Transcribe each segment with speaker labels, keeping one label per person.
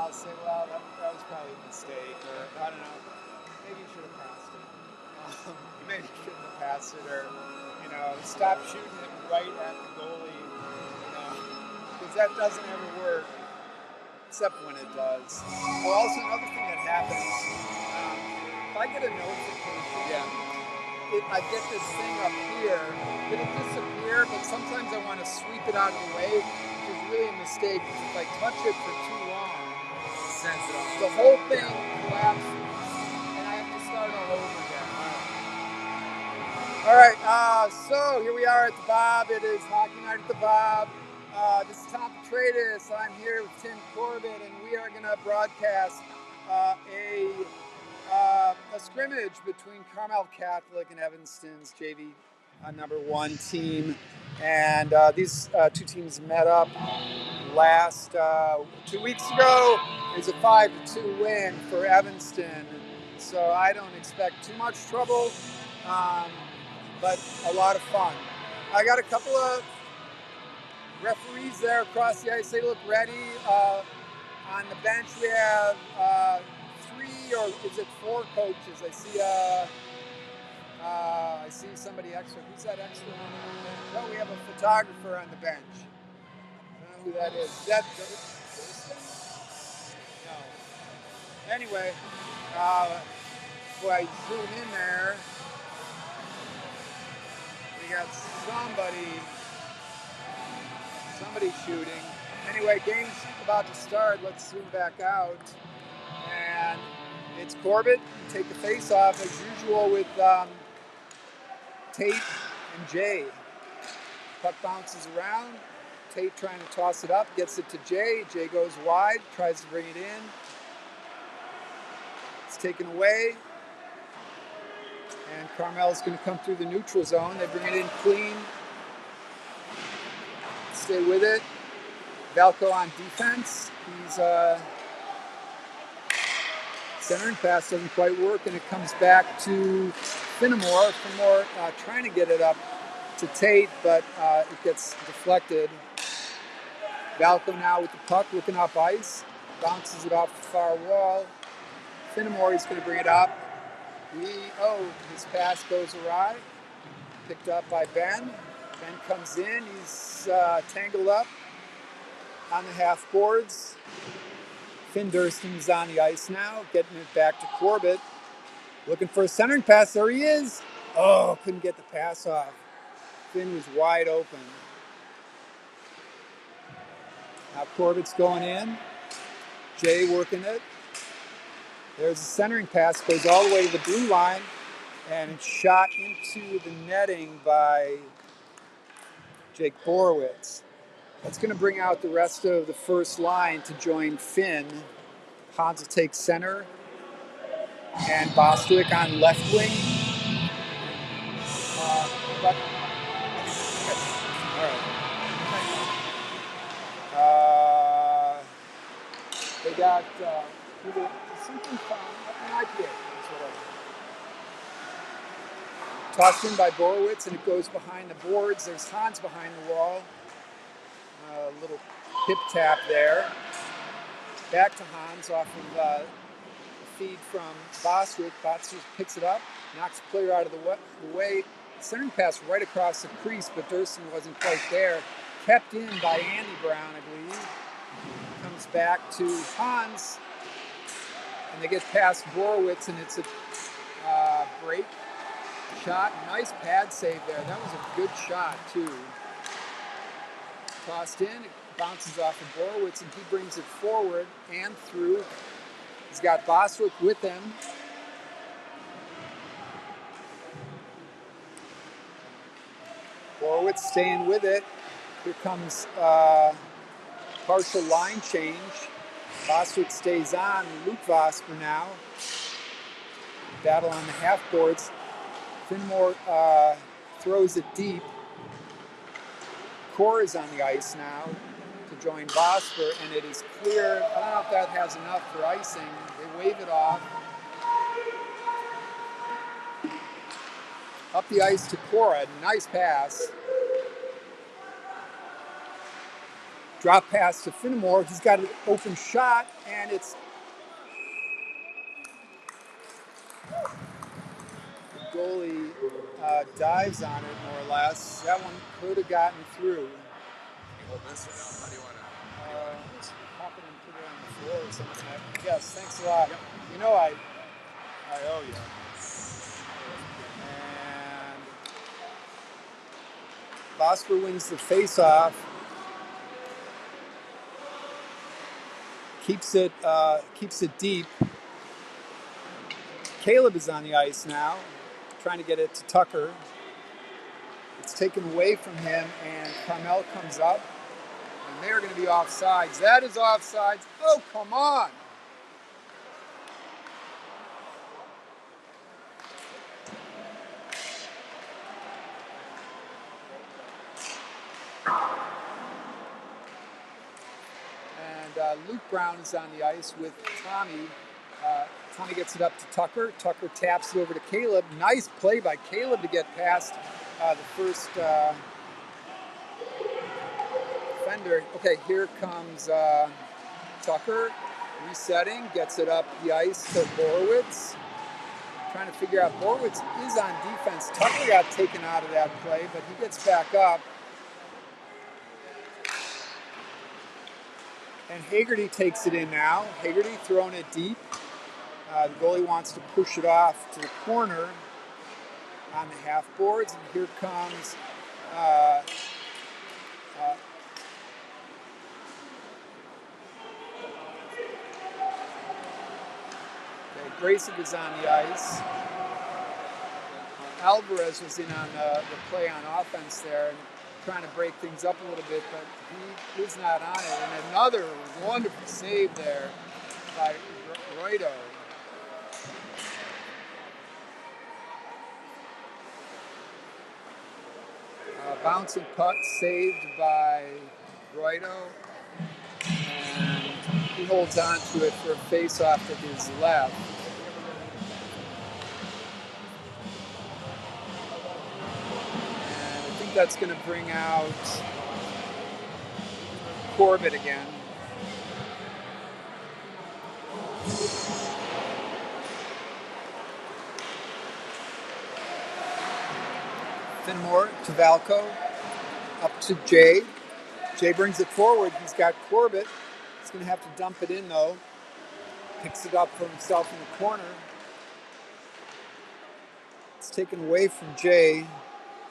Speaker 1: I'll say, well, that was probably a mistake, or I don't know, maybe you should have passed it. Maybe you shouldn't have passed it, or stop shooting it right at the goalie, because that doesn't ever work, except when it does. Well, also another thing that happens, if I get a notification, I get this thing up here, it'll disappear, but sometimes I want to sweep it out of the way, which is really a mistake, because if I touch it for too long, the whole thing collapses, and I have to start all over again. All right, so here we are at the Bob. It is hockey night at the Bob. This is Tom Petratus. I'm here with Tim Corbett, and we are going to broadcast a scrimmage between Carmel Catholic and Evanston's JV number 1 team. And these two teams met up last 2 weeks ago. It was a 5-2 win for Evanston. So I don't expect too much trouble, but a lot of fun. I got a couple of referees there across the ice. They look ready. On the bench we have 3 or is it 4 coaches? I see somebody extra. Who's that extra on the bench? Oh, we have a photographer on the bench. I don't know who that is. Is that Thurston? No. Anyway, boy, I zoom in there. We got somebody shooting. Anyway, game's about to start. Let's zoom back out. And it's Corbett. Take the face off as usual with Tate and Jay. Puck bounces around. Tate trying to toss it up, gets it to Jay. Jay goes wide, tries to bring it in. It's taken away. And Carmel's going to come through the neutral zone. They bring it in clean. Stay with it. Valco on defense. He's centering pass doesn't quite work, and it comes back to Finnemore. Finnemore trying to get it up to Tate, but it gets deflected. Valco now with the puck, looking up ice. Bounces it off the far wall. Finnemore, he's going to bring it up. His pass goes awry. Picked up by Ben. Ben comes in. He's tangled up on the half boards. Finn Durston's on the ice now, getting it back to Corbett. Looking for a centering pass. There he is. Oh, couldn't get the pass off. Finn was wide open. Now Corbett's going in. Jay working it. There's a centering pass, goes all the way to the blue line, and it's shot into the netting by Jake Borowitz. That's going to bring out the rest of the first line to join Finn. Hans will take center, and Bostwick on left wing. All right. They got something fun, an IPA. Tossed in by Borowitz, and it goes behind the boards. There's Hans behind the wall. A little hip tap there. Back to Hans off of a feed from Bostwick. Bostwick picks it up, knocks the player out of the way. Centering pass right across the crease, but Durston wasn't quite there. Kept in by Andy Brown, I believe. Comes back to Hans, and they get past Borowitz, and it's a break shot. Nice pad save there. That was a good shot, too. Tossed in, it bounces off of Borowitz, and he brings it forward and through. He's got Bostwick with him. Borowitz staying with it. Here comes partial line change. Bostwick stays on. Luke Vosper now. Battle on the half boards. Finnemore throws it deep. Core is on the ice now to join Vosper, and it is clear. I don't know if that has enough for icing. They wave it off. Up the ice to Cora. Nice pass. Drop pass to Finnemore. He's got an open shot, and it's the goalie dives on it more or less. That one could have gotten through.
Speaker 2: Hold this or no? How do you want to?
Speaker 1: Pop it and put it on the floor or something. Yes, thanks a lot.
Speaker 2: Yep.
Speaker 1: You know I owe you. And Bosper wins the face-off. Keeps it deep. Caleb is on the ice now, trying to get it to Tucker. It's taken away from him, and CARMEL comes up, and they're going to be offsides. That is offsides. Oh, come on. And Luke Brown is on the ice with Tommy. Tommy gets it up to Tucker. Tucker taps it over to Caleb. Nice play by Caleb to get past the first defender. Okay, here comes Tucker, resetting, gets it up the ice to Borowitz. Trying to figure out, Borowitz is on defense. Tucker got taken out of that play, but he gets back up. And Hagerty takes it in now. Hagerty throwing it deep. The goalie wants to push it off to the corner on the half boards. And here comes Grayson is on the ice. Alvarez was in on the play on offense there and trying to break things up a little bit, but he is not on it. And another wonderful save there by Roito. Bouncing puck saved by Roito. And he holds on to it for a face-off to his left. And I think that's going to bring out Corbett again. Finnemore to Valco, up to Jay. Jay brings it forward. He's got Corbett. He's going to have to dump it in, though. Picks it up for himself in the corner. It's taken away from Jay.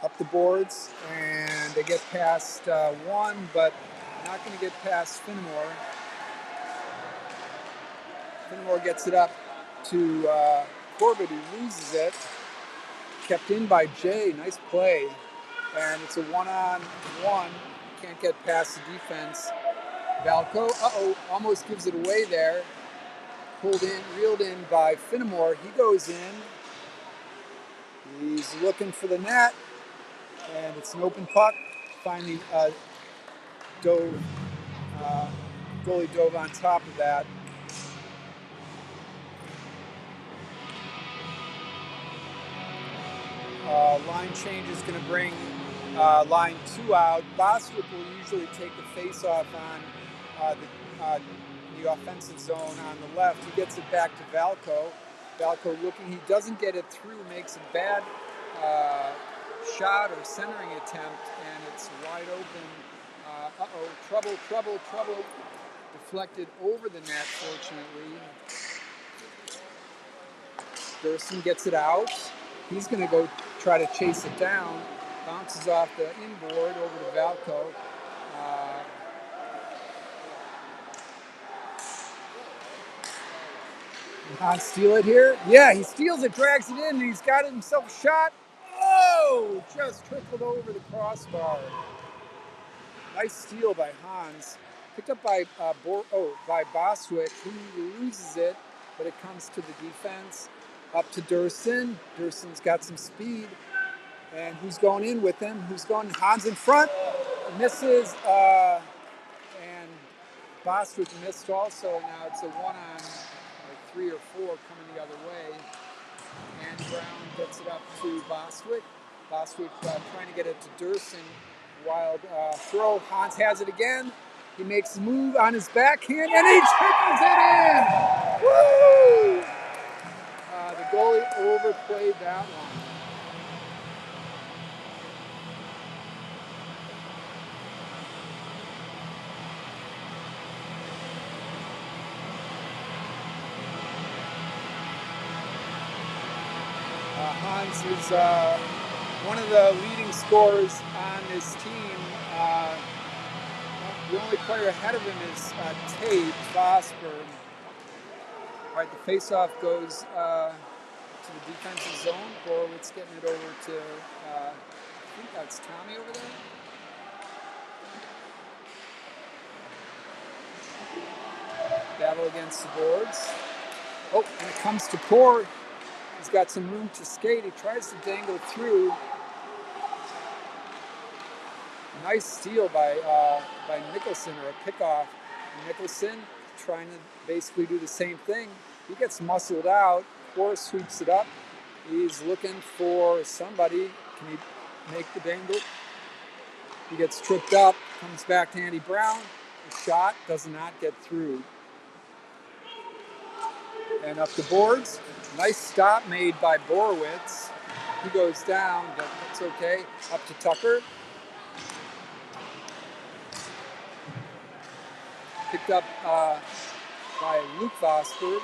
Speaker 1: Up the boards, and they get past one, but not going to get past Finnemore. Finnemore gets it up to Corbett, who loses it. Kept in by Jay. Nice play. And it's a one-on-one. Can't get past the defense. Valco, almost gives it away there. Pulled in, reeled in by Finnemore. He goes in. He's looking for the net. And it's an open puck. Finally, goalie dove on top of that. Line change is going to bring line 2 out. Bostwick will usually take the face-off on the offensive zone on the left. He gets it back to Valco. Valco looking. He doesn't get it through. Makes a bad shot or centering attempt, and it's wide open. Trouble. Deflected over the net, fortunately. Gerson gets it out. He's going to go try to chase it down. Bounces off the inboard over to Valco. Hans steal it here? Yeah, he steals it, drags it in, and he's got himself a shot. Oh, just trickled over the crossbar. Nice steal by Hans. Picked up by Bostwick. He loses it, but it comes to the defense. Up to Durson. Durson's got some speed. And who's going in with him? Who's going? Hans in front. Misses. And Bostwick missed also. Now it's a 1-on-3 or 4 coming the other way. And Brown gets it up to Bostwick. Bostwick trying to get it to Durson. Wild throw. Hans has it again. He makes a move on his backhand, and he trickles it in! Woo! The goalie overplayed that one. Hans is one of the leading scorers on this team. The only player ahead of him is Tate Vosper. All right, the face-off goes to the defensive zone. Horowitz getting it over to, I think that's Tommy over there. Battle against the boards. Oh, and it comes to Poor. He's got some room to skate. He tries to dangle through. Nice steal by Nicholson, or a pickoff. Nicholson trying to basically do the same thing. He gets muscled out. Poor sweeps it up. He's looking for somebody. Can he make the dangle? He gets tripped up. Comes back to Andy Brown. The shot does not get through. And up the boards. Nice stop made by Borowitz. He goes down, but that's okay. Up to Tucker. Picked up by Luke Vosper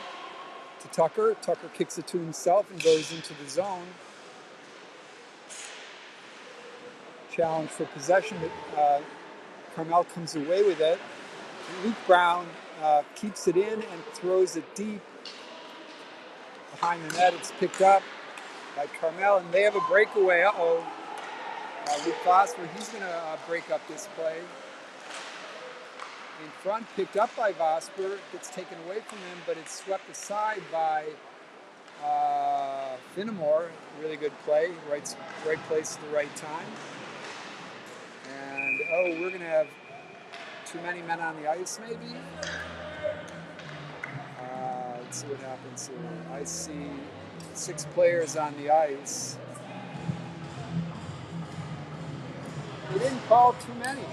Speaker 1: to Tucker. Tucker kicks it to himself and goes into the zone. Challenge for possession. Carmel comes away with it. Luke Brown keeps it in and throws it deep. Behind the net, it's picked up by Carmel, and they have a breakaway. Luke Vosper, he's going to break up this play. In front, picked up by Vosper, gets taken away from him, but it's swept aside by Finnemore. Really good play, right place at the right time. And we're going to have too many men on the ice, maybe. Let's see what happens here. I see 6 players on the ice. They didn't call too many.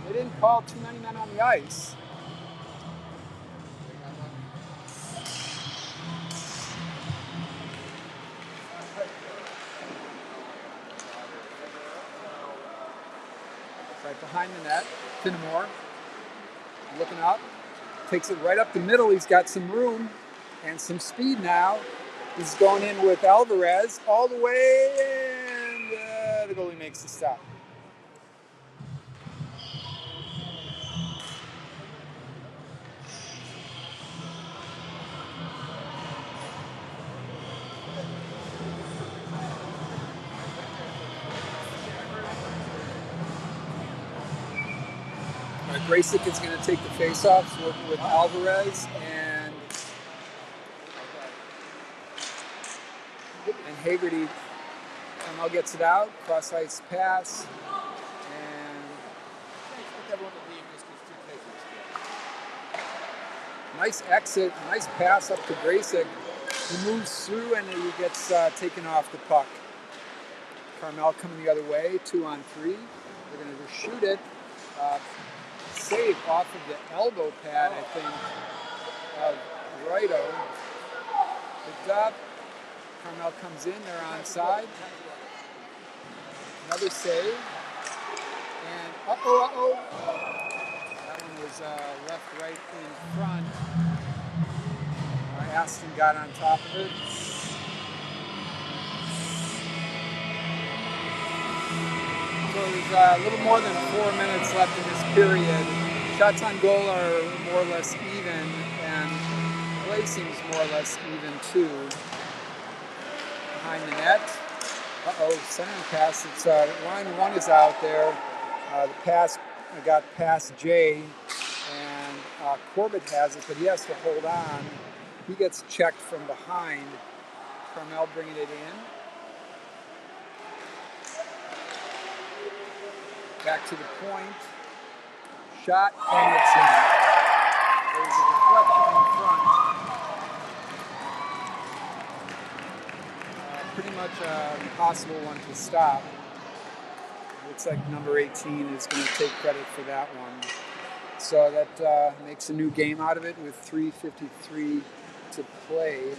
Speaker 1: They didn't call too many men on the ice. Right behind the net, Finnemore looking up, takes it right up the middle. He's got some room and some speed now. He's going in with Alvarez all the way, and the goalie makes the stop. Graysick is going to take the face-offs, working with Alvarez, and Hagerty. Carmel gets it out, cross-ice pass, and nice exit, nice pass up to Graysick. He moves through and he gets taken off the puck. Carmel coming the other way, 2-on-3. They're going to shoot it. Save off of the elbow pad, I think, of Righto. Picked up. Carmel comes in, they're onside. Another save. And that one was left right in front. Aston got on top of it. So there's a little more than 4 minutes left in this period. Shots on goal are more or less even, and play seems more or less even too. Behind the net. Center pass. It's line 1 is out there. The pass got past Jay, and Corbett has it, but he has to hold on. He gets checked from behind. Carmel bringing it in. Back to the point. Shot, and it's in. There's a deflection in front. Pretty much an impossible one to stop. We'll looks like number 18 is going to take credit for that one. So that makes a new game out of it with 3:53 to play.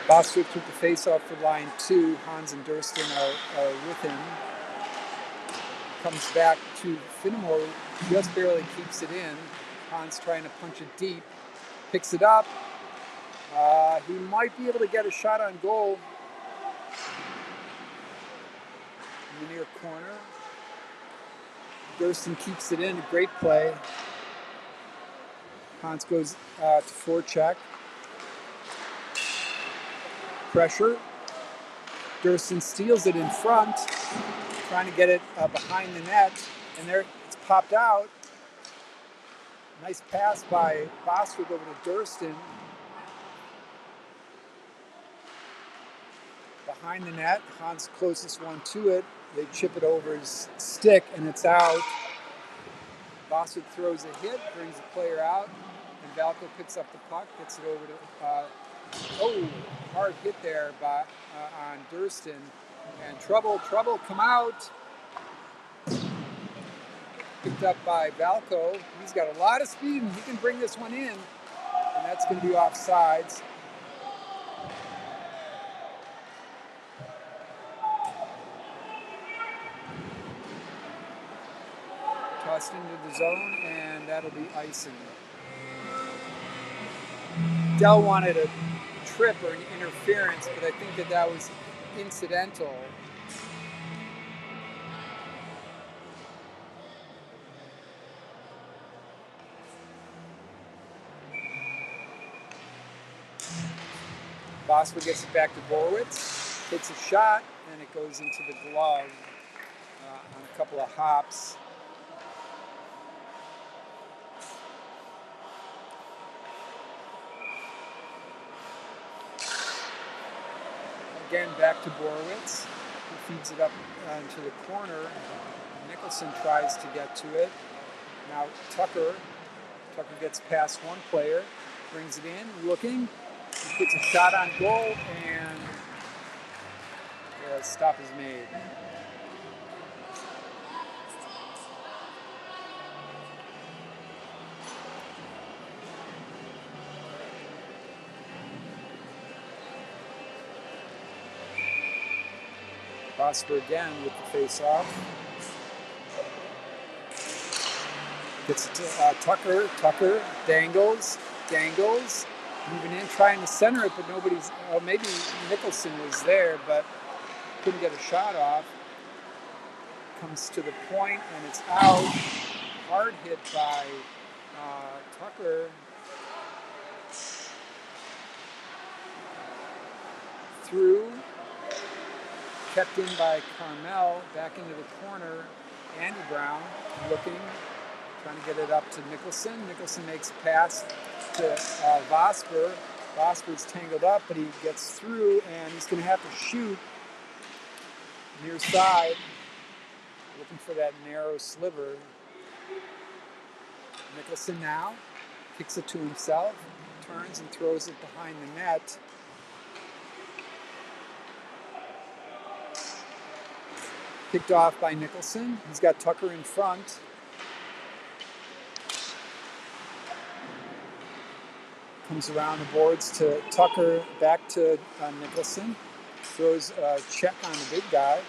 Speaker 1: Bostwick took the face-off for line 2. Hans and Durston are with him. Comes back to Finnemore, just barely keeps it in. Hans trying to punch it deep. Picks it up. He might be able to get a shot on goal. In the near corner. Durston keeps it in. A great play. Hans goes to forecheck. Pressure. Durston steals it in front, trying to get it behind the net, and there it's popped out. Nice pass by Bostwick over to Durston. Behind the net, Hans closest one to it. They chip it over his stick, and it's out. Bostwick throws a hit, brings the player out, and Valco picks up the puck, gets it over to hard hit there by on Durston, and trouble, come out. Picked up by Valco. He's got a lot of speed, and he can bring this one in, and that's going to be offsides. Tossed into the zone, and that'll be icing. Dell wanted a trip or an interference, but I think that was incidental. Bostwick gets it back to Borowitz, takes a shot, and it goes into the glove on a couple of hops. Again, back to Borowitz, who feeds it up into the corner. Nicholson tries to get to it. Now Tucker gets past one player, brings it in, looking, he puts a shot on goal, and a stop is made. Prosper again with the face-off. Gets it to Tucker. Tucker dangles, moving in, trying to center it, but nobody's. Maybe Nicholson was there, but couldn't get a shot off. Comes to the point, and it's out. Hard hit by Tucker. Through. Kept in by Carmel, back into the corner. Andy Brown looking, trying to get it up to Nicholson. Nicholson makes a pass to Vosper. Vosper's tangled up, but he gets through, and he's going to have to shoot near side, looking for that narrow sliver. Nicholson now kicks it to himself, turns and throws it behind the net. Picked off by Nicholson. He's got Tucker in front. Comes around the boards to Tucker, back to Nicholson. Throws a check on the big guy.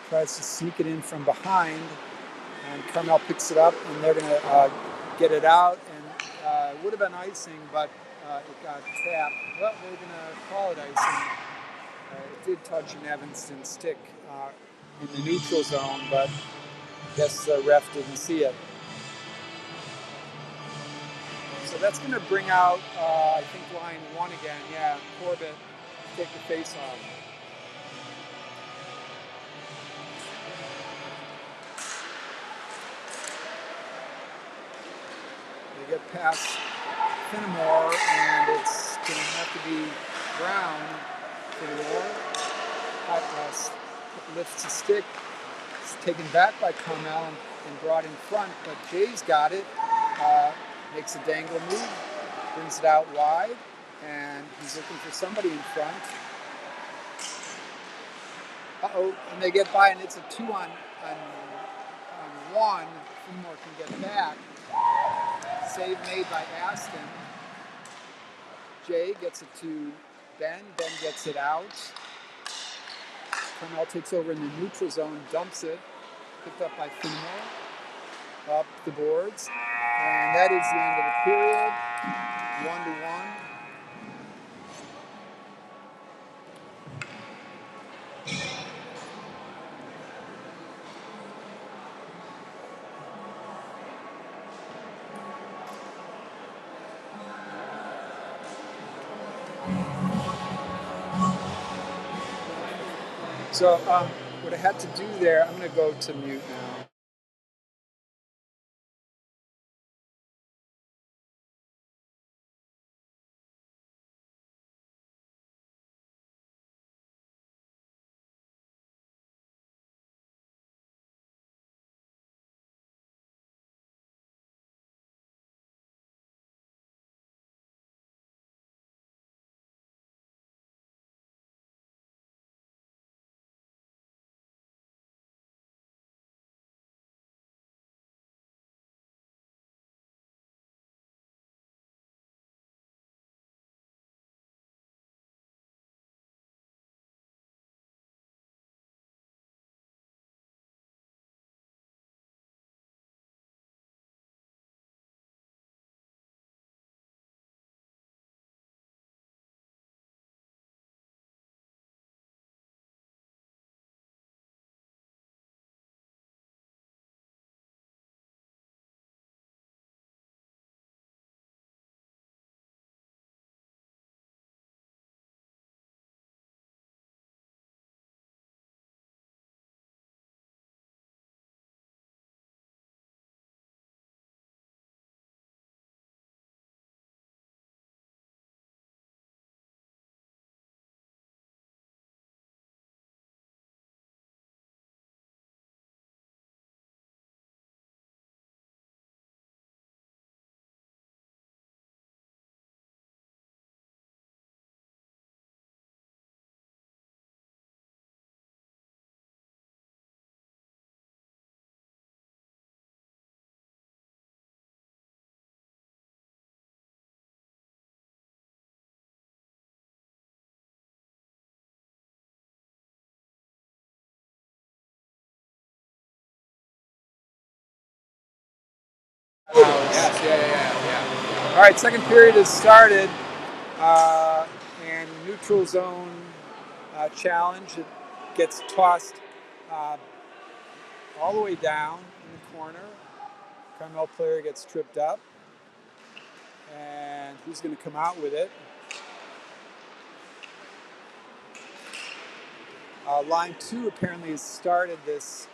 Speaker 1: Tries to sneak it in from behind. And Carmel picks it up, and they're going to get it out. And it would have been icing, but it got tapped. Well, we're going to call it icing. It did touch an Evanston stick in the neutral zone, but I guess the ref didn't see it. So that's going to bring out, I think, line 1 again. Yeah, Corbett, take the face off. They get past Finnemore, and it's going to have to be Brown. Lifts the stick, taken back by CARMEL and brought in front, but Jay's got it. Makes a dangle move, brings it out wide, and he's looking for somebody in front. And they get by, and it's a 2 on 1. Fenimore can get back. Save made by Aston. Jay gets it to Ben. Ben gets it out. CARMEL takes over in the neutral zone, dumps it. Picked up by Fenimore. Up the boards. And that is the end of the period. 1-1. So what I had to do there, I'm going to go to mute now. Yes, yeah. All right, second period has started, and neutral zone challenge. It gets tossed all the way down in the corner. CARMEL player gets tripped up, and who's going to come out with it? Line 2 apparently has started this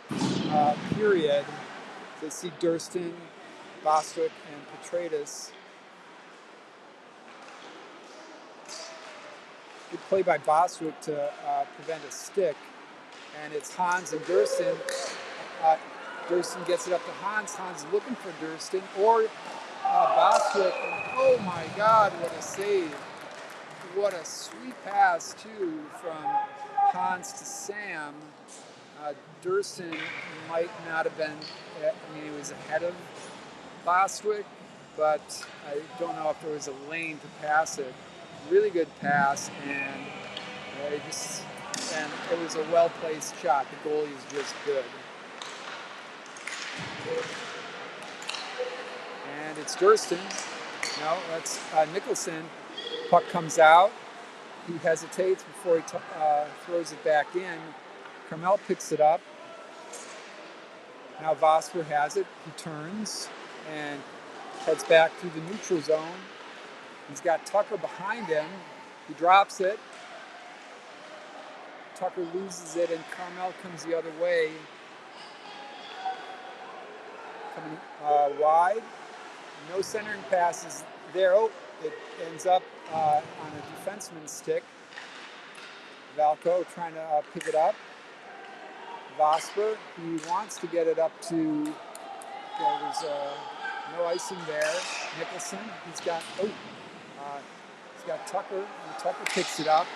Speaker 1: period. They see Durston, Bostwick, and Petratus. Good play by Bostwick to prevent a stick. And it's Hans and Durston. Durston gets it up to Hans. Hans looking for Durston or Bostwick. And oh my God, what a save. What a sweet pass, too, from Hans to Sam. Durston might not have been, he was ahead of Bostwick, but I don't know if there was a lane to pass it. Really good pass, and it was a well-placed shot. The goalie is just good. And it's Durston. No, that's Nicholson. Puck comes out. He hesitates before he throws it back in. CARMEL picks it up. Now Vosper has it. He turns and heads back through the neutral zone. He's got Tucker behind him. He drops it. Tucker loses it, and CARMEL comes the other way. Coming wide. No centering passes there. Oh, it ends up on a defenseman's stick. Valco trying to pick it up. Vosper. He wants to get it up to, there's no icing there. Nicholson, he's got Tucker, and Tucker picks it up.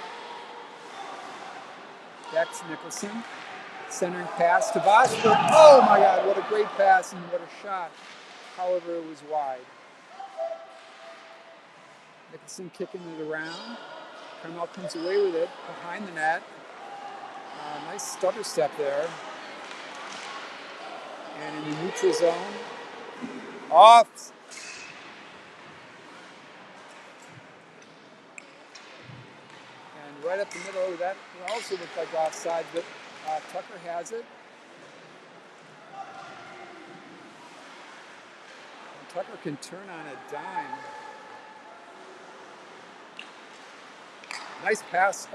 Speaker 1: Back to Nicholson. Centering pass to Vosper. Oh my God, what a great pass and what a shot. However, it was wide. Nicholson kicking it around. CARMEL comes away with it behind the net. Nice stutter step there. And in the neutral zone. Off. And right up the middle, that also looked like offside, but Tucker has it. And Tucker can turn on a dime. Nice pass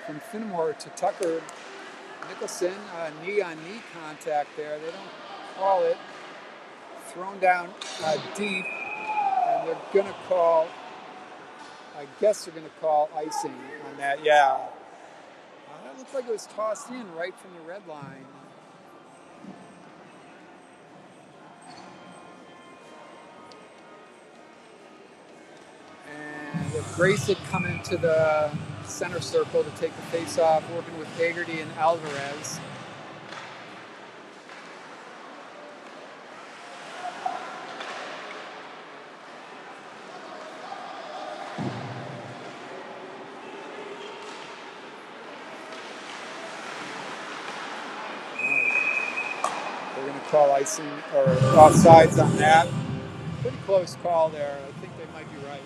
Speaker 1: from Finnemore to Tucker. Nicholson, knee-on-knee contact there. They don't call it. Thrown down deep, and they're going to call, I guess they're going to call icing on that. Yeah. That looked like it was tossed in right from the red line. And if Grace had come into the center circle to take the face-off, working with Hagerty and Alvarez. They're going to call icing or offsides on that. Pretty close call there. I think they might be right.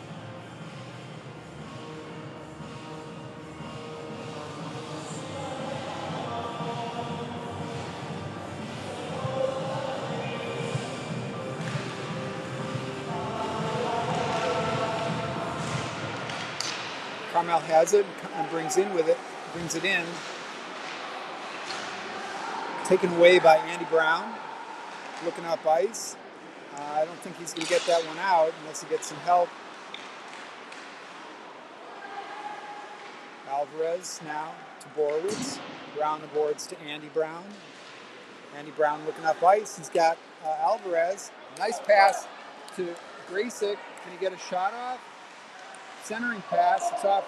Speaker 1: CARMEL has it and brings it in. Taken away by Andy Brown, looking up ice. I don't think he's going to get that one out unless he gets some help. Alvarez now to Borowitz. Brown the boards to Andy Brown. Andy Brown looking up ice. He's got Alvarez. Nice pass to Graysick. Can he get a shot off? Centering pass. It's off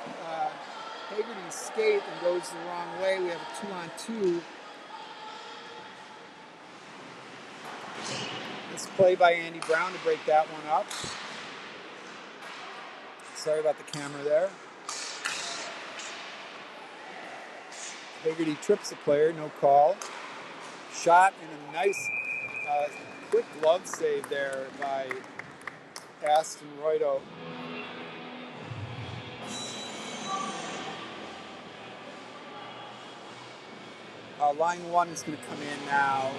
Speaker 1: Hagerty's skate and goes the wrong way. We have a 2-on-2. Nice play by Andy Brown to break that one up. Sorry about the camera there. Hagerty trips the player, no call. Shot and a nice quick glove save there by Aston Roydo. Line one is going to come in now.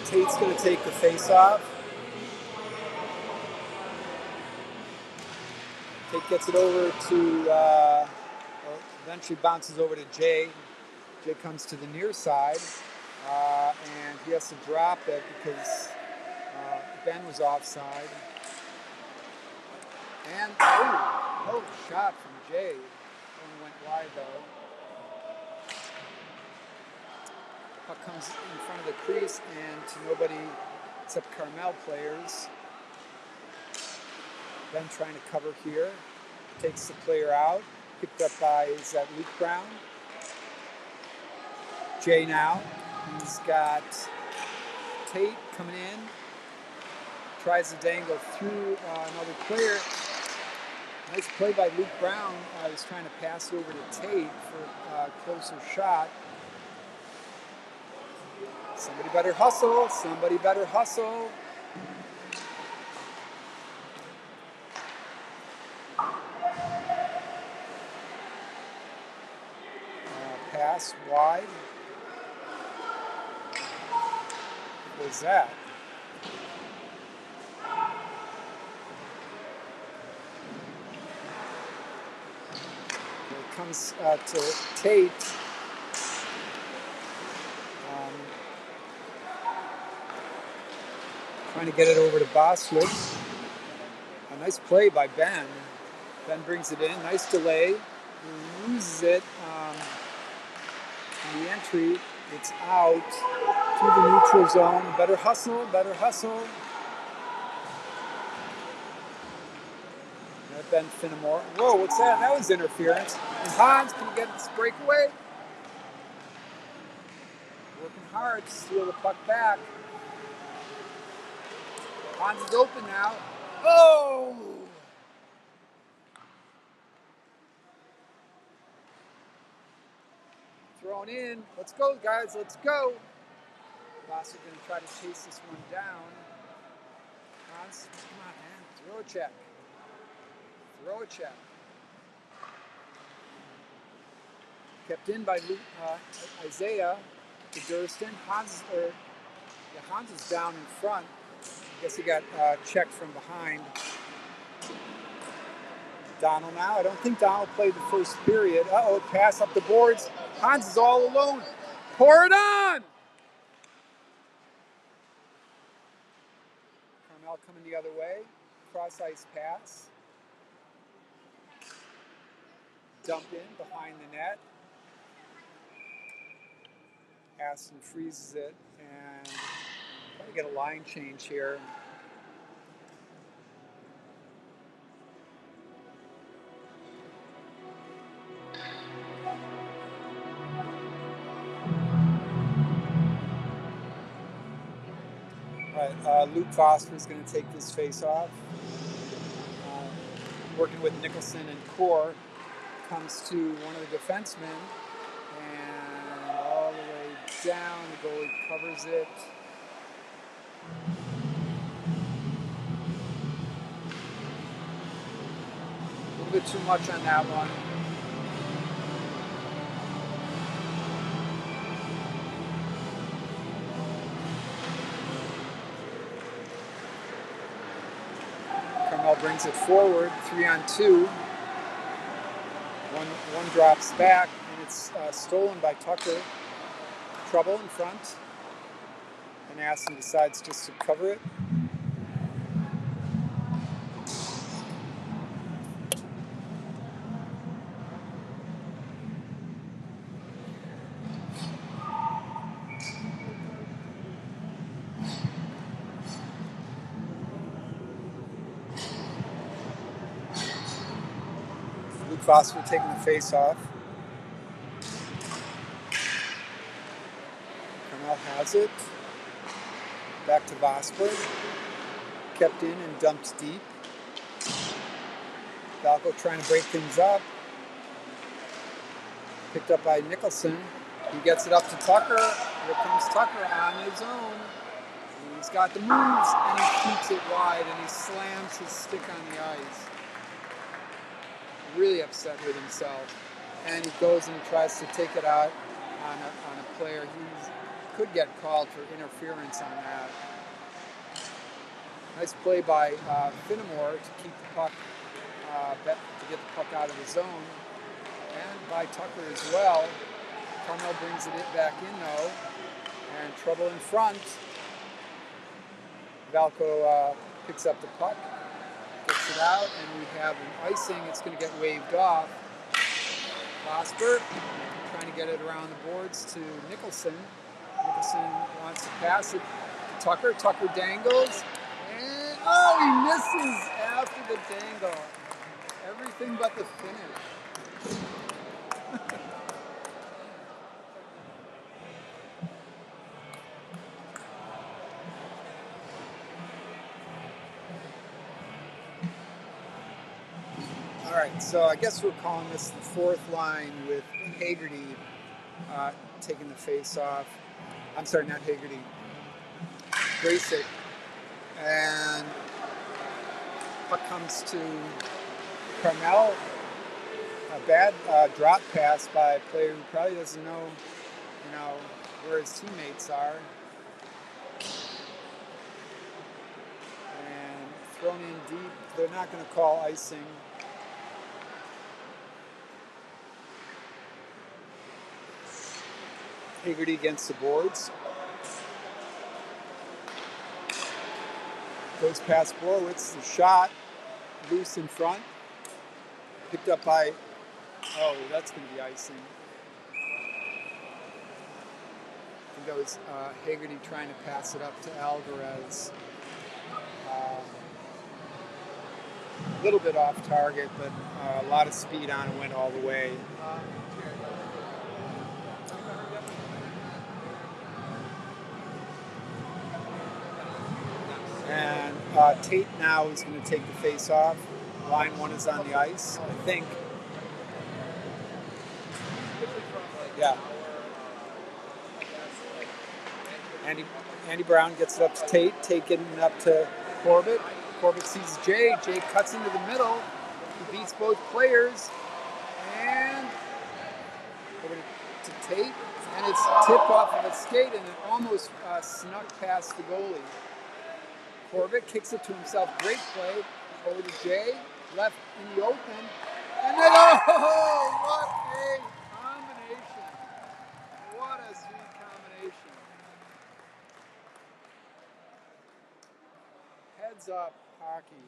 Speaker 1: Tate's going to take the face-off. Tate gets it over to, eventually bounces over to Jay. Jay comes to the near side, and he has to drop it because Ben was offside. And, oh, shot from Jay. Only went wide, though. Puck comes in front of the crease and to nobody except CARMEL players. Ben trying to cover here. Takes the player out. Picked up by, is that Luke Brown? Jay now. He's got Tate coming in. Tries to dangle through another player. Nice play by Luke Brown. He's trying to pass it over to Tate for a closer shot. Somebody better hustle. Somebody better hustle. Pass wide. What was that? It comes to Tate. Trying to get it over to Boswick. Nice play by Ben. Ben brings it in. Nice delay. He loses it in the entry. It's out to the neutral zone. Better hustle, better hustle. Ben Finnemore. Whoa, what's that? That was interference. And Hans can get this breakaway. Working hard to steal the puck back. Hans is open now. Oh! Thrown in. Let's go, guys. Let's go. Voss are going to try to chase this one down. Hans, come on, man. Throw a check. Throw a check. Kept in by Isaiah to Durston. Hans is down in front. I guess he got checked from behind. Donald now. I don't think Donald played the first period. Uh-oh, pass up the boards. Hans is all alone. Pour it on! CARMEL coming the other way. Cross ice pass. Dump in behind the net. Aston freezes it and try to get a line change here. All right, Luke Foster is going to take this face off. Working with Nicholson and Core, comes to one of the defensemen and all the way down. The goalie covers it. A little bit too much on that one. CARMEL brings it forward, 3-on-2. One drops back, and it's stolen by Tucker. Trouble in front. And Aston decides just to cover it. Luke Foster taking the face off. CARMEL has it. Back to Vosper. Kept in and dumped deep. Valco trying to break things up. Picked up by Nicholson. He gets it up to Tucker. Here comes Tucker on his own. He's got the moves, and he keeps it wide, and he slams his stick on the ice. Really upset with himself. And he goes and tries to take it out on a player. He could get called for interference on that. Nice play by Finnemore to keep the puck, to get the puck out of the zone. And by Tucker as well. CARMEL brings it back in though. And trouble in front. Valco picks up the puck, gets it out, and we have an icing. It's going to get waved off. Vosper trying to get it around the boards to Nicholson. Nicholson wants to pass it to Tucker. Tucker dangles. And, oh, he misses after the dangle. Everything but the finish. All right, so I guess we're calling this the fourth line with Hagerty taking the face off. I'm sorry, not Hagerty. Graysick. And puck comes to CARMEL. A bad drop pass by a player who probably doesn't know, where his teammates are. And thrown in deep. They're not going to call icing. Hagerty against the boards. Goes past Borowitz, the shot. loose in front. Picked up by, oh, that's going to be icing. I think that was Haggerty trying to pass it up to Alvarez. A little bit off target, but a lot of speed on it, went all the way. And Tate now is going to take the face off. Line one is on the ice, I think. Yeah. Andy Brown gets it up to Tate. Tate getting it up to Corbett. Corbett sees Jay. Jay cuts into the middle. He beats both players. And over to Tate. And it's tipped off of a skate and it almost snuck past the goalie. Corbett kicks it to himself. Great play. Over to Jay. Left in the open. And then, oh, what a combination. What a sweet combination. Heads up hockey.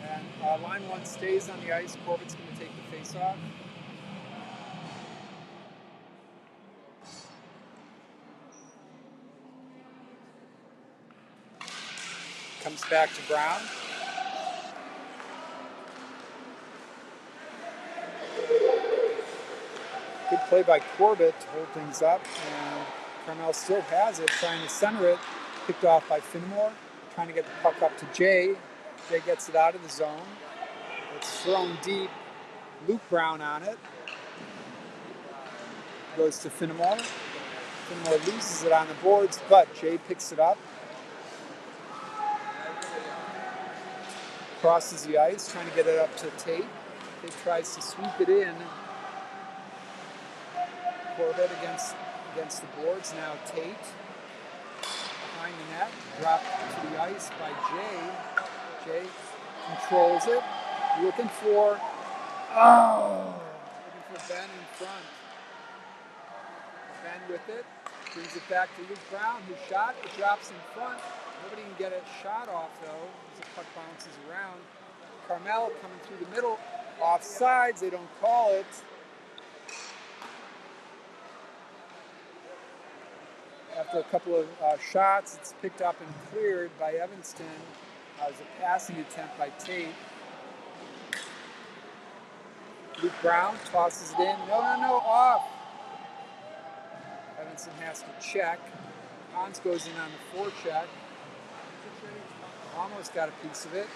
Speaker 1: And line one stays on the ice. Corbett's going to take the face off. Comes back to Brown. Good play by Corbett to hold things up. And CARMEL still has it, trying to center it. Picked off by Finnemore. Trying to get the puck up to Jay. Jay gets it out of the zone. It's thrown deep. Luke Brown on it. Goes to Finnemore. Finnemore loses it on the boards, but Jay picks it up. Crosses the ice, trying to get it up to Tate. Tate tries to sweep it in. Corbett against the boards. Now Tate behind the net. Dropped to the ice by Jay. Jay controls it. Looking for Ben in front. Ben with it. Brings it back to Luke Brown, who shot. It drops in front. Nobody can get a shot off, though, as the puck bounces around. CARMEL coming through the middle. Offsides, they don't call it. After a couple of shots, it's picked up and cleared by Evanston. It was a passing attempt by Tate. Luke Brown tosses it in. No, off. Evanston has to check. Hans goes in on the forecheck. Almost got a piece of it.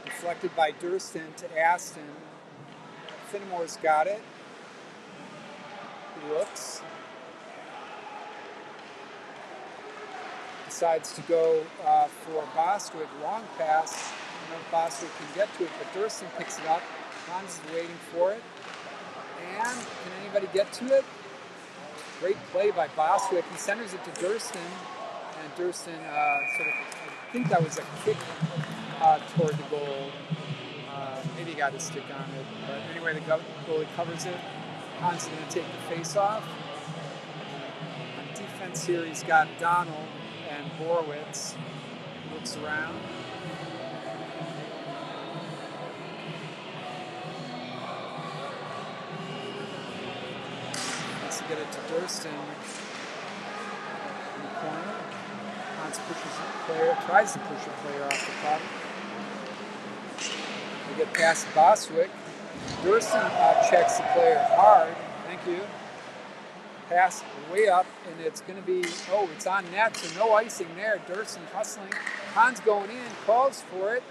Speaker 1: Deflected by Durston to Aston. Finnemore's got it. He looks. Decides to go for Bostwick. Long pass. I don't know if Bostwick can get to it, but Durston picks it up. Hans is waiting for it. And can anybody get to it? Great play by Bostwick. He centers it to Durston. And Durston I think that was a kick toward the goal. Maybe he got his stick on it. But anyway, the goalie covers it. Hans is going to take the face off. On defense here, he's got Donald and Borowitz. Looks around. Wants to get it to Durston in the corner. Hans pushes a player, tries to push a player off the puck. They get past Bostwick. Durston checks the player hard. Thank you. Pass way up, and it's going to be, it's on net, so no icing there. Durston hustling. Hans going in, calls for it,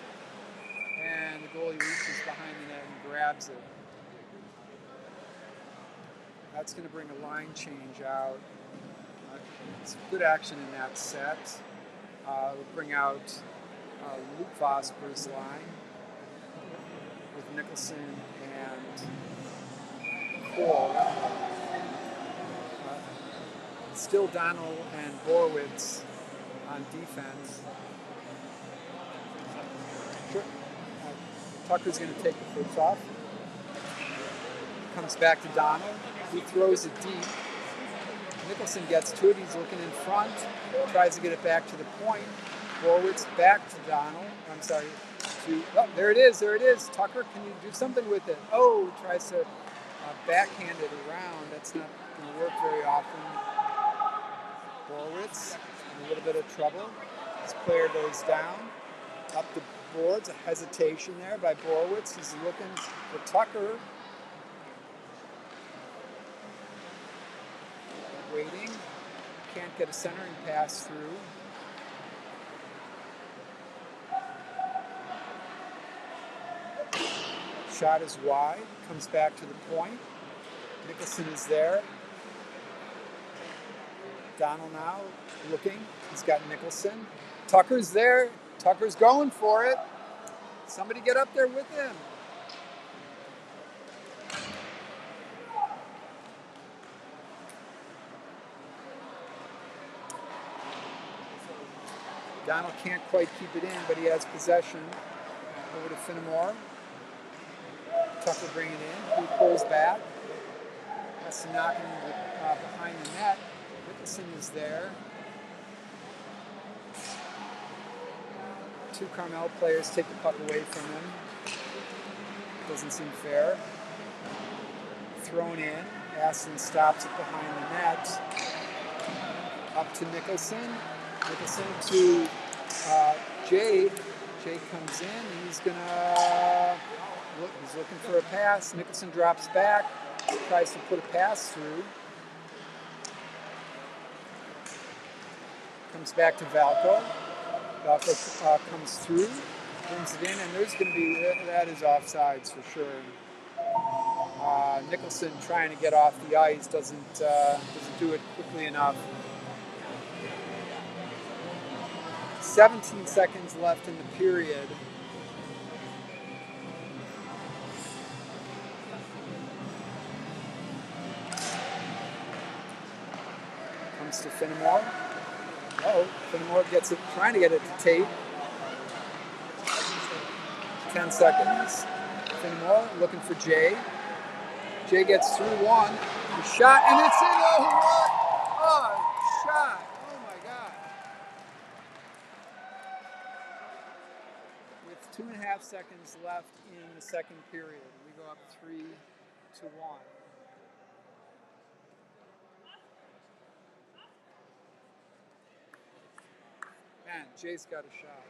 Speaker 1: and the goalie reaches behind the net and grabs it. That's going to bring a line change out. It's good action in that set. We'll bring out Luke Vosper's line with Nicholson and Cole. Still Donald and Borowitz on defense. Tucker's going to take the face-off. Comes back to Donald. He throws it deep. Nicholson gets to it. He's looking in front. Tries to get it back to the point. Borowitz back to Donald. I'm sorry. Oh, there it is. There it is. Tucker, can you do something with it? Oh, tries to backhand it around. That's not going to work very often. Borowitz in a little bit of trouble. This player goes down. Up the boards. A hesitation there by Borowitz. He's looking for Tucker. Waiting. Can't get a centering pass through. Shot is wide. Comes back to the point. Nicholson is there. Donald now looking. He's got Nicholson. Tucker's there. Tucker's going for it. Somebody get up there with him. Donald can't quite keep it in, but he has possession. Over to Finnemore. Tucker bringing it in. He pulls back. Has to knock him behind the net. Nicholson is there. Two CARMEL players take the puck away from him. Doesn't seem fair. Thrown in. Aston stops it behind the net. Up to Nicholson. Nicholson to Jay. Jay comes in. He's gonna look. He's looking for a pass. Nicholson drops back. Tries to put a pass through. Comes back to Valco. Valco comes through, brings it in, and there's going to be, that is offsides for sure. Nicholson trying to get off the ice doesn't do it quickly enough. 17 seconds left in the period. Comes to Finnemore. Finnemore gets it, trying to get it to Tate. 10 seconds. Finnemore looking for Jay. Jay gets through one. The shot, and it's in. Oh, what? Oh, shot. Oh, my God. With 2.5 seconds left in the second period, we go up 3-1. Man, Jay's got a shot.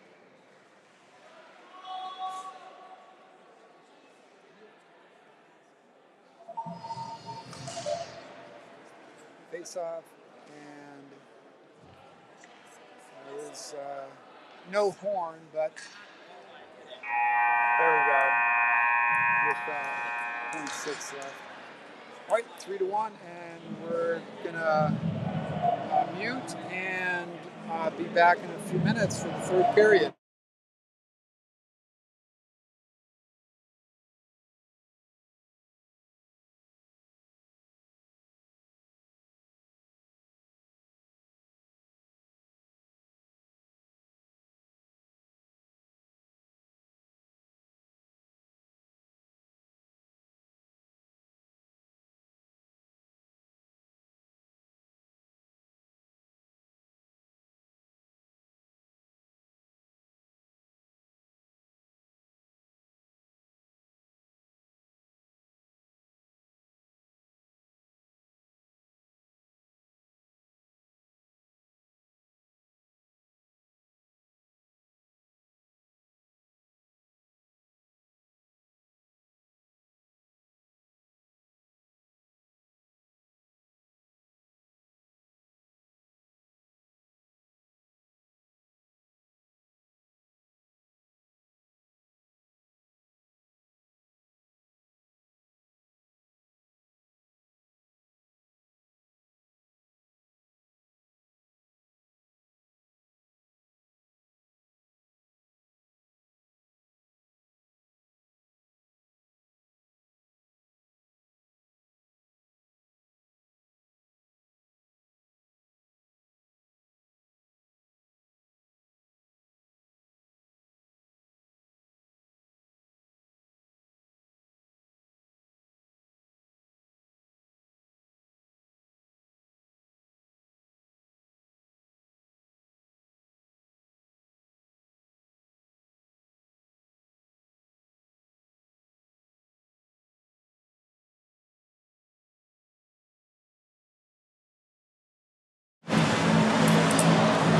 Speaker 1: Face off, and there was no horn, but there we go. With 0.6 left. All right, 3-1, and we're gonna mute and be back in a few minutes for the third period.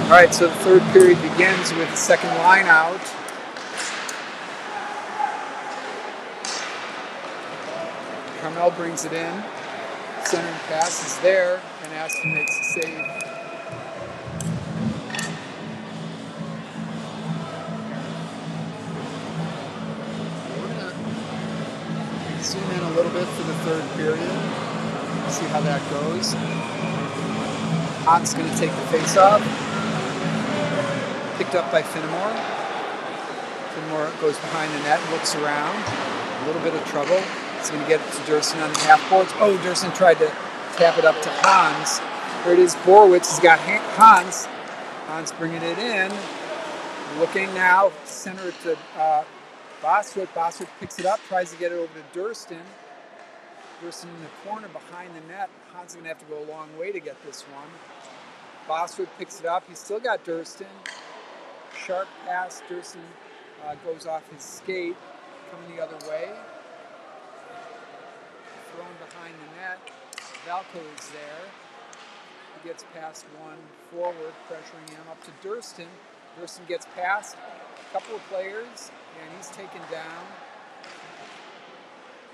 Speaker 1: All right, so the third period begins with the second line out. CARMEL brings it in. Center pass is there, and Aston makes the save. We're going to zoom in a little bit for the third period. See how that goes. Hans going to take the face-off. Picked up by Finnemore. Finnemore goes behind the net, looks around. A little bit of trouble. He's going to get it to Durston on the half boards. Oh, Durston tried to tap it up to Hans. Here it is. Borowitz has got Hans. Hans bringing it in. Looking now. Center it to Bostwick. Bostwick picks it up. Tries to get it over to Durston. Durston in the corner behind the net. Hans is going to have to go a long way to get this one. Bostwick picks it up. He's still got Durston. Sharp pass. Durston goes off his skate. Coming the other way. Thrown behind the net. Valco is there. He gets past one forward, pressuring him up to Durston. Durston gets past a couple of players, and he's taken down.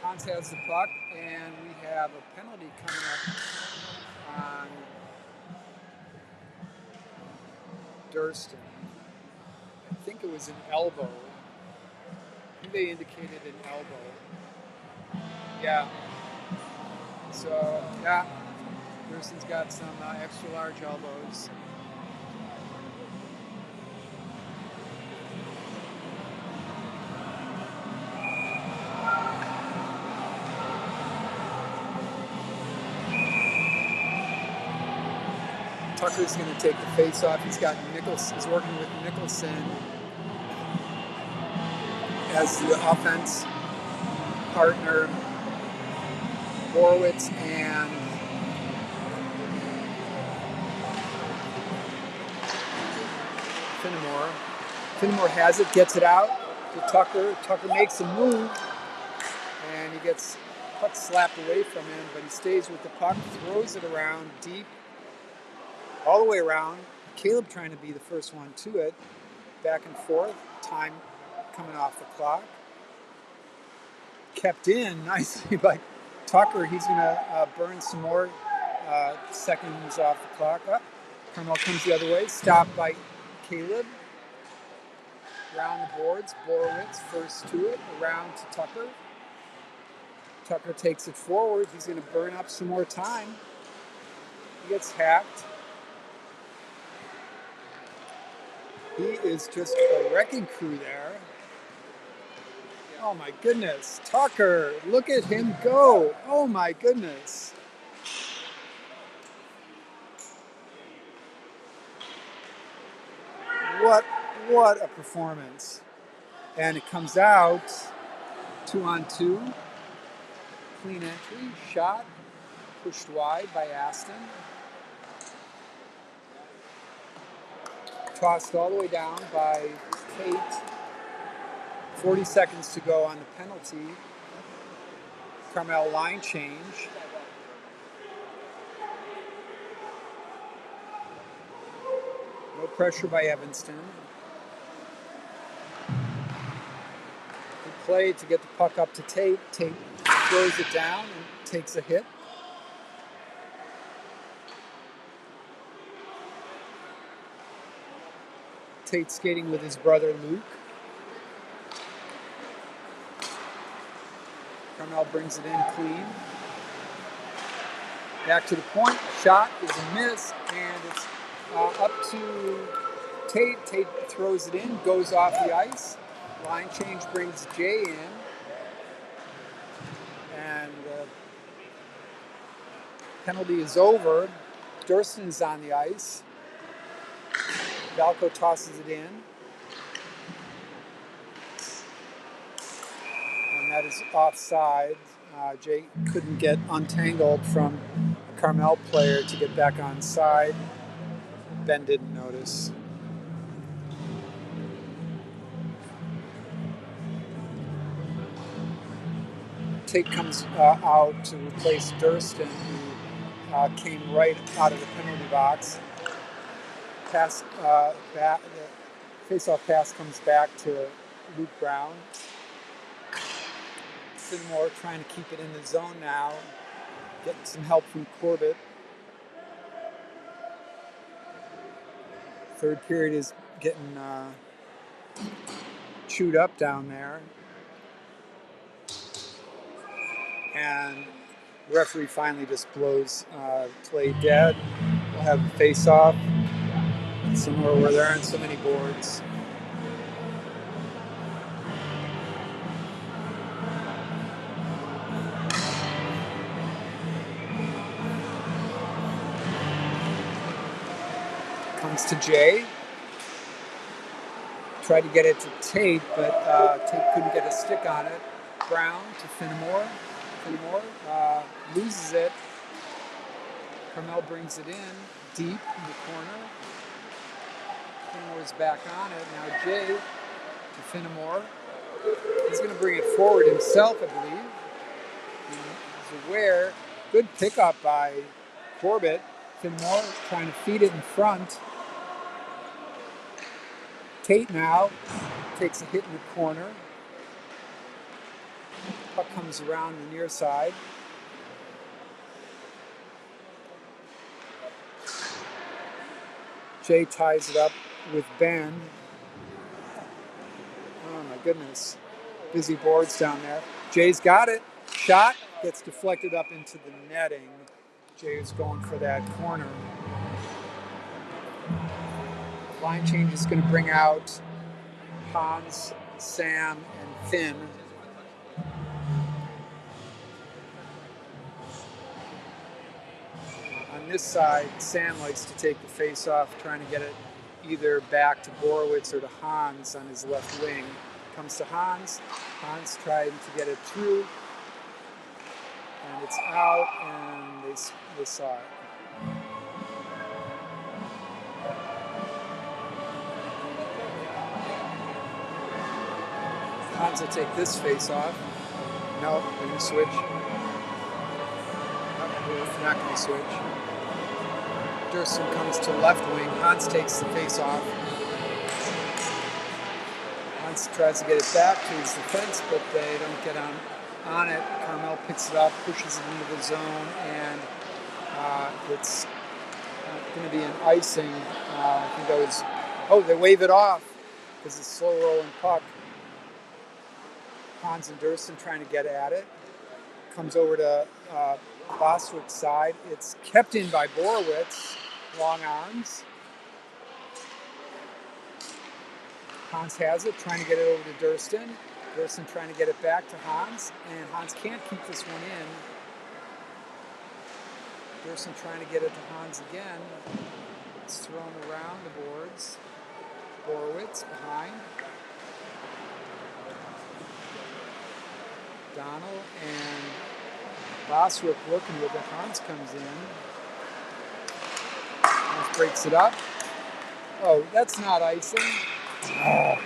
Speaker 1: Hans has the puck, and we have a penalty coming up on Durston. I think it was an elbow. I think they indicated an elbow. Yeah. So, yeah, Durston's got some extra large elbows. Tucker's going to take the face off. He's got Nicholson. He's working with Nicholson as the offense partner. Borowitz and Finnemore. Finnemore has it, gets it out to Tucker. Tucker makes a move, and he gets puck slapped away from him, but he stays with the puck, throws it around deep, all the way around. Caleb trying to be the first one to it. Back and forth, time coming off the clock. Kept in nicely by Tucker. He's going to burn some more seconds off the clock. CARMEL comes the other way. Stopped by Caleb. Around the boards. Borowitz first to it. Around to Tucker. Tucker takes it forward. He's going to burn up some more time. He gets hacked. He is just a wrecking crew there. Oh my goodness. Tucker, look at him go. Oh my goodness. What a performance. And it comes out 2-on-2. Clean entry, shot, pushed wide by Aston. Tossed all the way down by Tate. 40 seconds to go on the penalty. CARMEL line change. No pressure by Evanston. Good play to get the puck up to Tate. Tate throws it down and takes a hit. Tate skating with his brother Luke. CARMEL brings it in clean. Back to the point. Shot is a miss, and it's up to Tate. Tate throws it in, goes off the ice. Line change brings Jay in. And the penalty is over. Durston is on the ice. Valco tosses it in. And that is offside. Jay couldn't get untangled from a CARMEL player to get back on side. Ben didn't notice. Tate comes out to replace Durston, who came right out of the penalty box. pass back. The face-off pass comes back to Luke Brown. Finnemore trying to keep it in the zone now. Getting some help from Corbett. Third period is getting chewed up down there. And the referee finally just blows play dead. We'll have a face-off somewhere where there aren't so many boards. Comes to Jay. Tried to get it to Tate, but Tate couldn't get a stick on it. Brown to Finnemore. Finnemore loses it. CARMEL brings it in deep in the corner. Finnemore's back on it. Now Jay to Finnemore. He's going to bring it forward himself, I believe. He's aware. Good pickup by Corbett. Finnemore trying to feed it in front. Tate now takes a hit in the corner. Puck comes around the near side. Jay ties it up with Ben. Oh my goodness. Busy boards down there. Jay's got it. Shot gets deflected up into the netting. Jay is going for that corner. Line change is going to bring out Hans, Sam, and Finn. On this side, Sam likes to take the face off, trying to get it either back to Borowitz or to Hans on his left wing. Comes to Hans. Hans tried to get it through, and it's out, and they saw it. Hans will take this face off. No, they're going to switch. They're not going to switch. Durston comes to left wing. Hans takes the face off. Hans tries to get it back to his defense, but they don't get on it. CARMEL picks it up, pushes it into the zone, and it's going to be an icing. I think that was... Oh, they wave it off because it's a slow rolling puck. Hans and Durston trying to get at it. Comes over to Bostwick's side. It's kept in by Borowitz. Long arms. Hans has it, trying to get it over to Durston. Durston trying to get it back to Hans, and Hans can't keep this one in. Durston trying to get it to Hans again. It's thrown around the boards. Borowitz behind. Donald and Bostwick working with it. Hans comes in. Hans breaks it up. Oh, that's not icing. Oh,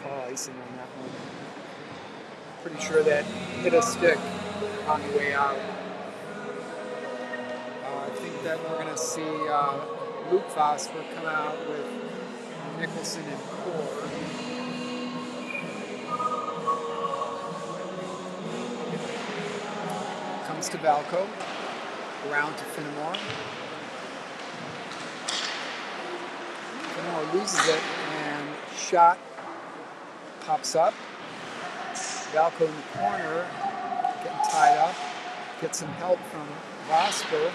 Speaker 1: call icing on that one. Pretty sure that hit a stick on the way out. I think that we're going to see Luke Vosper come out with Nicholson and Core. Comes to Valco. Around to Finnemore. Finnemore loses it, and shot pops up. Valco in the corner, getting tied up. Gets some help from Vosper.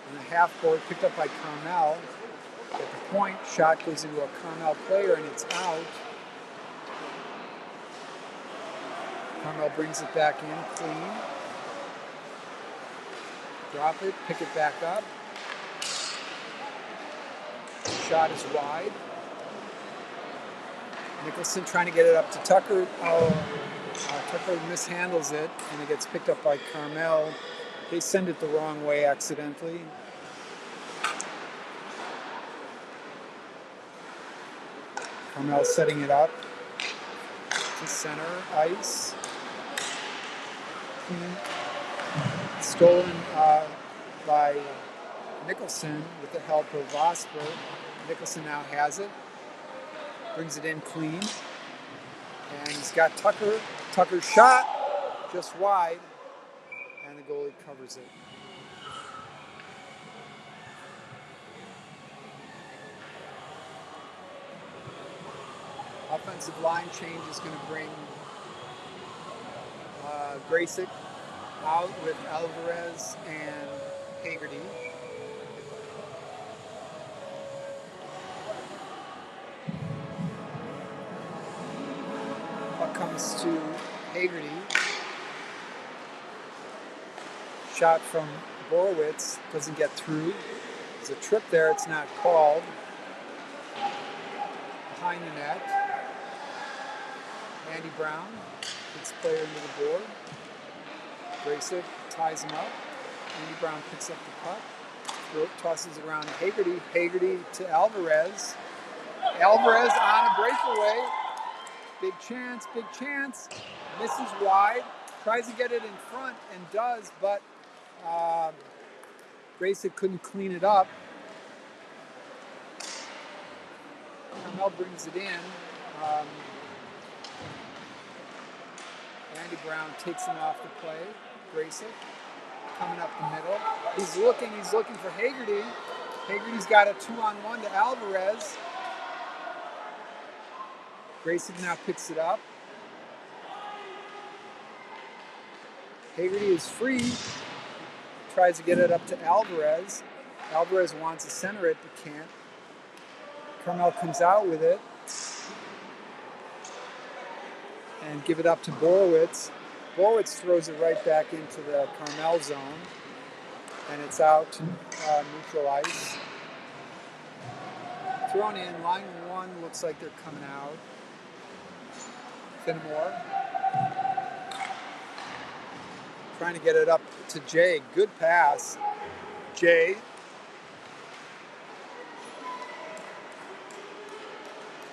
Speaker 1: And the half board picked up by CARMEL. At the point, shot goes into a CARMEL player, and it's out. CARMEL brings it back in clean. Drop it, pick it back up. Shot is wide. Nicholson trying to get it up to Tucker. Tucker mishandles it, and it gets picked up by CARMEL. They send it the wrong way accidentally. CARMEL setting it up to center ice. Stolen by Nicholson with the help of Vosper. Nicholson now has it. Brings it in clean. And he's got Tucker. Tucker's shot just wide. And the goalie covers it. Offensive line change is going to bring Graysick out with Alvarez and Hagerty. Puck comes to Hagerty. Shot from Borowitz, doesn't get through. There's a trip there, it's not called. Behind the net. Andy Brown gets the player into the board. Graysick ties him up. Andy Brown picks up the puck. Tosses it around to Hagerty. Hagerty to Alvarez. Alvarez on a breakaway. Big chance, big chance. Misses wide. Tries to get it in front and does, but Graysick couldn't clean it up. CARMEL brings it in. Andy Brown takes him off the play. Graysick coming up the middle. He's looking for Hagerty. Hagerty's got a 2-on-1 to Alvarez. Graysick now picks it up. Hagerty is free. Tries to get it up to Alvarez. Alvarez wants to center it, but can't. CARMEL comes out with it. And give it up to Borowitz. Borowitz throws it right back into the CARMEL zone. And it's out to neutral ice. Thrown in, line one looks like they're coming out. Finnemore. Trying to get it up to Jay. Good pass. Jay.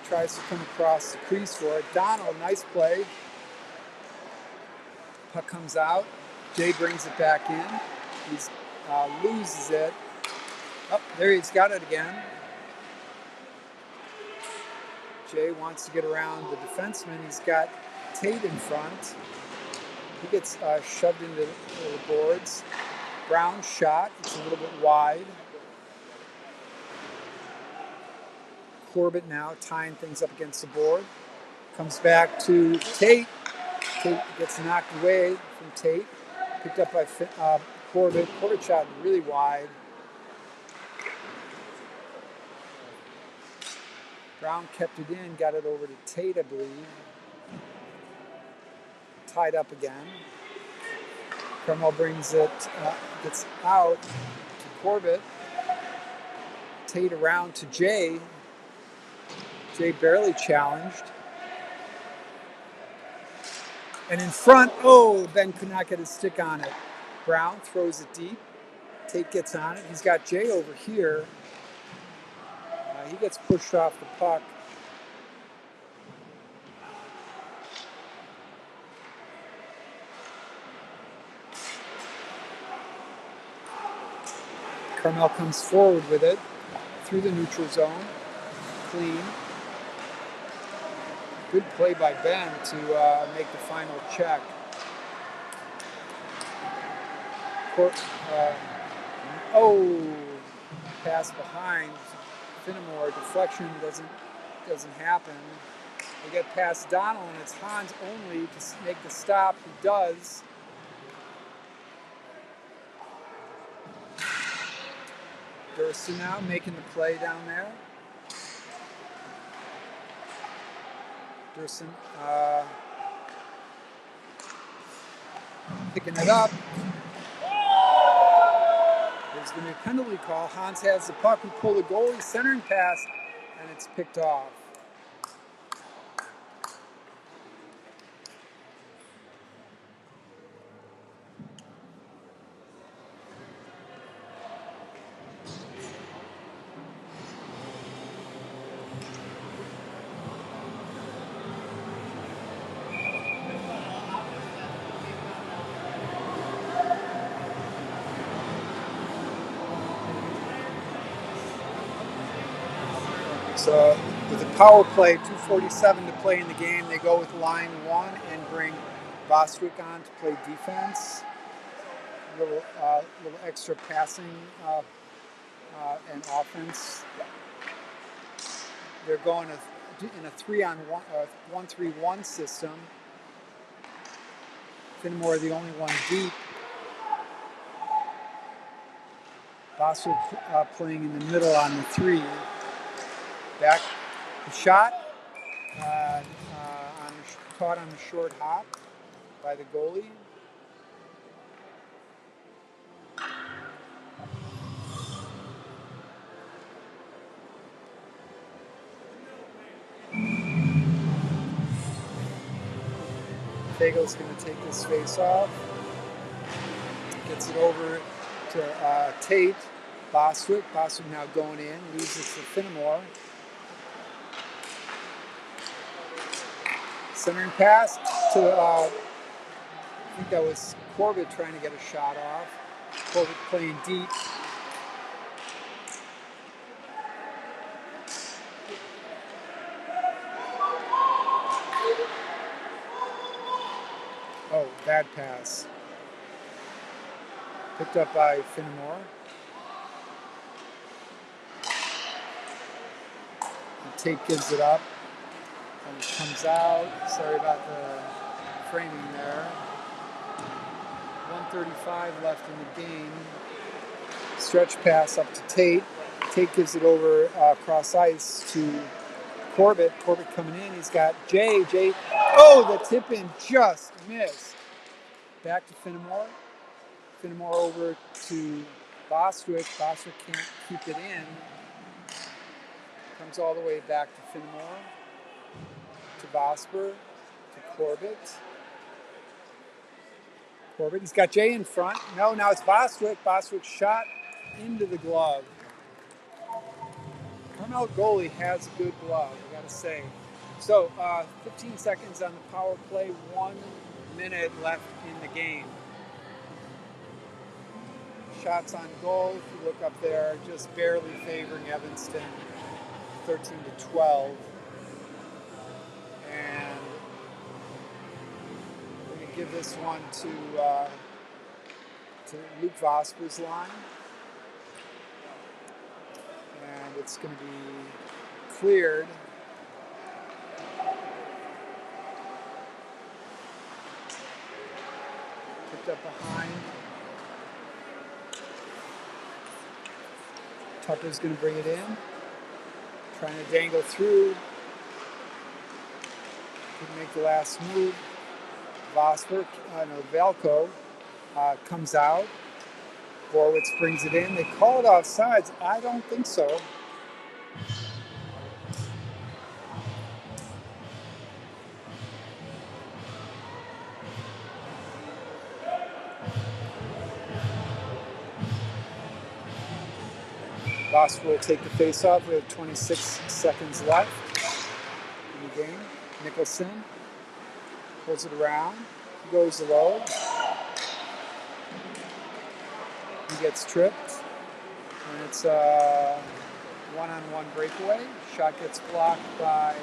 Speaker 1: Tries to come across the crease for it. Donald, nice play. Puck comes out. Jay brings it back in. He loses it. Oh, there he's got it again. Jay wants to get around the defenseman. He's got Tate in front. He gets shoved into the boards. Brown's shot. It's a little bit wide. Corbett now tying things up against the board. Comes back to Tate. Tate gets knocked away from Tate. Picked up by Corbett. Corbett shot really wide. Brown kept it in, got it over to Tate, I believe. Tied up again. CARMEL brings it, gets out to Corbett. Tate around to Jay. Jay barely challenged. And in front, Ben could not get his stick on it. Brown throws it deep. Tate gets on it. He's got Jay over here. He gets pushed off the puck. CARMEL comes forward with it through the neutral zone. Clean. Good play by Ben to make the final check. Pass behind. Finnemore, deflection doesn't happen. They get past Donald, and it's Hans only to make the stop. He does. Durson now making the play down there. Durson picking it up. There's going to be a penalty call. Hans has the puck. We pull the goalie, centering pass, and it's picked off. So with a power play, 2:47 to play in the game, they go with line one and bring Bostwick on to play defense. Little extra passing and offense. They're going in a 1-3-1 system. Finnemore the only one deep. Bostwick playing in the middle on the 3. Back the shot caught on the short hop by the goalie. Fagel's going to take this face off. Gets it over to Tate. Bostwick now going in. Leaves it to Finnemore. Centering pass to, I think that was Corbett trying to get a shot off. Corbett playing deep. Oh, bad pass. Picked up by Finnemore. And Tate gives it up. And it comes out. Sorry about the framing there. 1:35 left in the game. Stretch pass up to Tate. Tate gives it over cross ice to Corbett. Corbett coming in. He's got Jay. Oh, the tip in just missed. Back to Finnemore. Finnemore over to Bostwick. Bostwick can't keep it in. Comes all the way back to Finnemore. To Vosper. To Corbett. He's got Jay in front. No, now it's Bostwick. Bostwick shot into the glove. CARMEL goalie has a good glove, I gotta say. So, 15 seconds on the power play, 1 minute left in the game. Shots on goal, if you look up there, just barely favoring Evanston, 13-12. And we're going to give this one to Luke Vosper's line. And it's going to be cleared. Picked up behind. Tucker's going to bring it in. Trying to dangle through. Couldn't make the last move. Velko comes out. Borwitz brings it in. They call it offsides. I don't think so. Vosper will take the face-off. We have 26 seconds left in the game. Nicholson pulls it around. He goes low. He gets tripped. And it's a one-on-one breakaway. Shot gets blocked by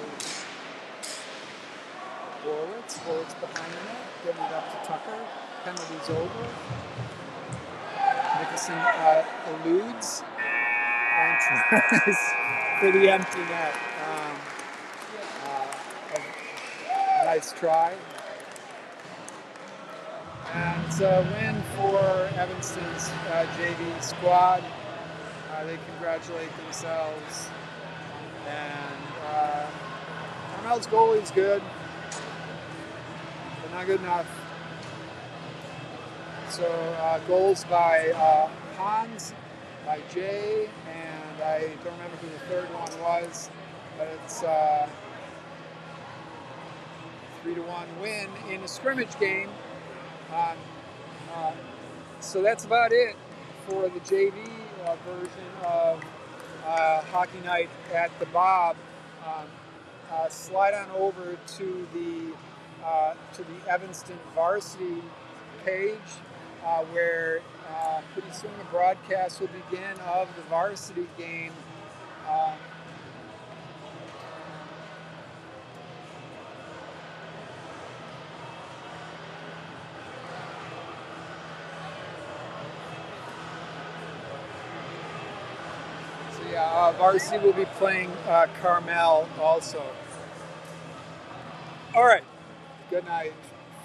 Speaker 1: Borwitz. Borwitz behind the net. Getting it up to Tucker. Penalty's over. Nicholson eludes. And tries for the empty net. A nice try. And it's a win for Evanston's JV squad. They congratulate themselves. And CARMEL's goalie's good, but not good enough. So goals by Hans, by Jay, and I don't remember who the third one was, but it's 3-1 win in a scrimmage game. So that's about it for the JV version of Hockey Night at the Bob. Slide on over to the Evanston varsity page, where pretty soon the broadcast will begin of the varsity game Varsity will be playing CARMEL also. All right. Good night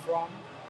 Speaker 1: from